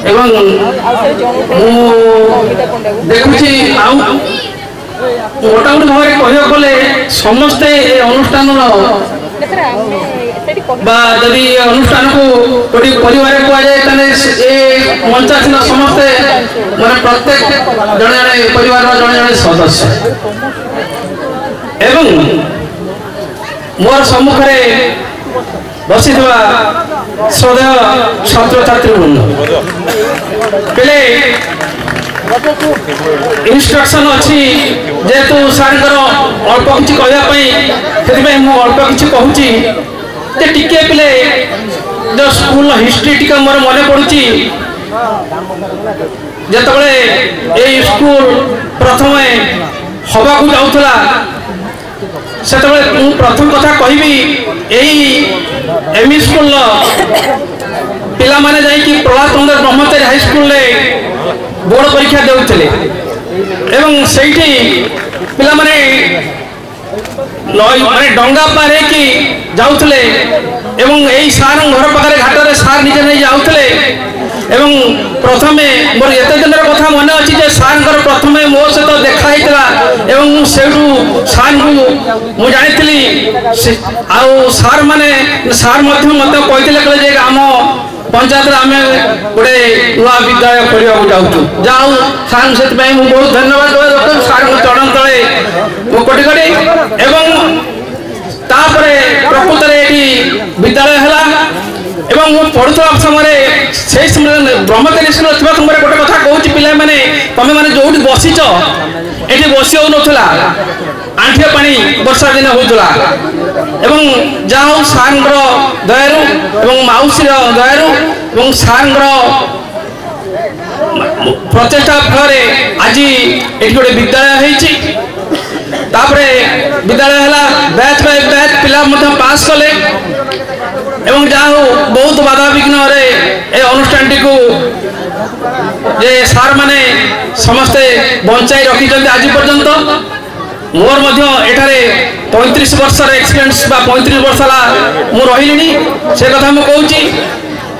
एवं देखुची मोटामोटी भाव में कह गले समस्ते अनुष्ठान जदि अनुष्ठान को गोटे परिवार कहुए मंचासीन समस्ते मैं प्रत्येक जड़े जड़े परिवार जड़े जड़े सदस्य एवं मोर सम्मुखें बसी श्रद्धेय छात्र छात्री वृंद पे इंस्ट्रक्शन अच्छी जेहेतु सार अल्प किसी कहवाई अल्प किसी कहूँ टिके पे जो स्कूल हिस्ट्री टी मोर मन पड़ी जिते स्कूल प्रथम हवा को जाऊला से प्रथम कथा कहि एमई स्कूल पिला माने जाइए प्रहलाद चंद्र ब्रह्मचारी हाई स्कूल बोर्ड परीक्षा देउथिले एवं सेठी पिला माने डंगा पार कि जाउथिले एवं एई सार घर पाखरे घाटरे सार निजे नहीं जाउथिले एवं प्रथमे मोर एते दिन कथा मन अच्छी जे सार प्रथमे मो सहित देखा एवं सेठू सार को मुझे जानी सार माने सार मत कही आम पंचायत आम गोटे नुआ विद्यालय खोलिया जाऊँ जाऊ सार से बहुत धन्यवाद सार चरण तले कोटि कोटि एवं तापरे प्रकृत विद्यालय है एवं पढ़ुवा समय से समय ब्रह्मचारी स्कूल थी समय गोटे कथा कहूँ पिला माने तुम मैंने जो बसीच ये बसी हो नाला आंठिया पानी वर्षा दिन होता एवं जहाँ सार दयारू एवं मौसी दयारू एवं सार प्रचेषा फल आज ये गोटे विद्यालय होपरे विद्यालय है बैच बाय बैच पिला पास कले एवं जहाँ बहुत बाधा विघ्न अनुष्ठान टी को जे सार माने समस्ते बंचाई रखी आज पर्यंत मोर एठारे 35 वर्ष एक्सपीरियंस 35 वर्ष है मु रही से कथा मुझे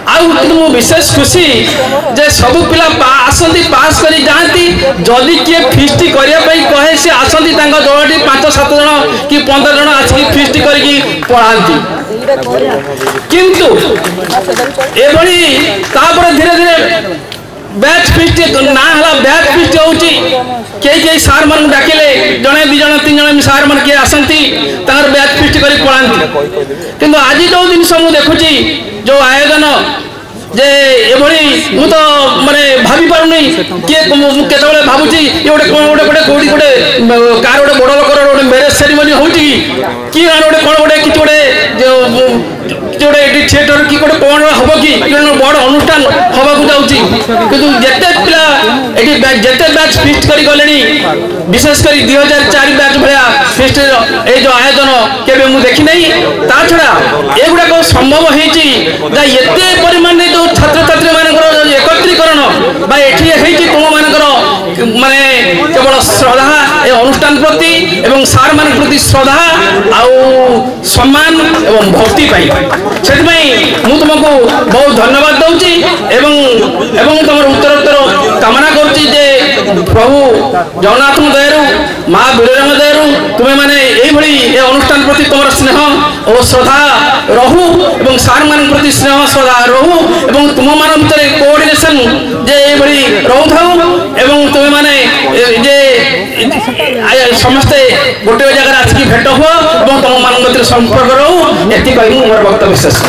कहूँ विशेष खुशी जे सब पिला आसती पास करी जाती जदि किए फिस्ट करने कहे सी आसती जोड़ी 5-7 जन कि 15 जन आसिक फिस्ट करके पढ़ाती किंतु एभली धीरे धीरे बैच फिस्ट ना है बैच फिस्ट हो सार मान डाकिले जड़े 2 जन 3 जन सार मान किए आसती बैच फिस्ट कर पढ़ाती किंतु आज जो जिनस मुझे देखुची जो आयोजन जे एभली मु तो माने भाभी पारुनी किए केतबेले भाबुची ये गोटे कौन गोटे गोटे कोडी गोटे कार गोटे बड़ लोकर गोटे मैरेज सेरेमनी होची कि गोटे कौन गोटे कि गोटे जोड़े थिएटर कि गोटे कौन हम कि बड़ अनुष्ठान हवा को जाऊँगी किंतु जिते पिला जिते बैच फिस्ट कर गले विशेषकर 2004 बैच भाया फिस्ट ये जो आयोजन केवे मुझे देखी नहीं ता छड़ा एगुड़ाक संभव होती परिमाण जो छात्र छात्री मान एकत्रीकरण तुम मान माने केवल श्रद्धा ए अनुष्ठान प्रति एवं सार मान प्रति श्रद्धा आउ सम्मान एवं भक्ति पाई से तुमको बहुत धन्यवाद दूची एवं तुम उत्तरोत्तर कामना करुच्ची जे प्रभु जगन्नाथ दयारू माँ बीरजंग दयारू तुम्हें माने ये अनुष्ठान प्रति तुम स्नेह और श्रद्धा रहू एवं सार मान प्रति स्नेह श्रद्धा रहू एवं तुम मान भर कोऑर्डिनेशन जे रहू था एवं तुम्हें माने जे समस्ते गोटे जगह आसिक भेट हुआ और तुम मान संपर्क रहू ये मोर वक्तव्य शेष।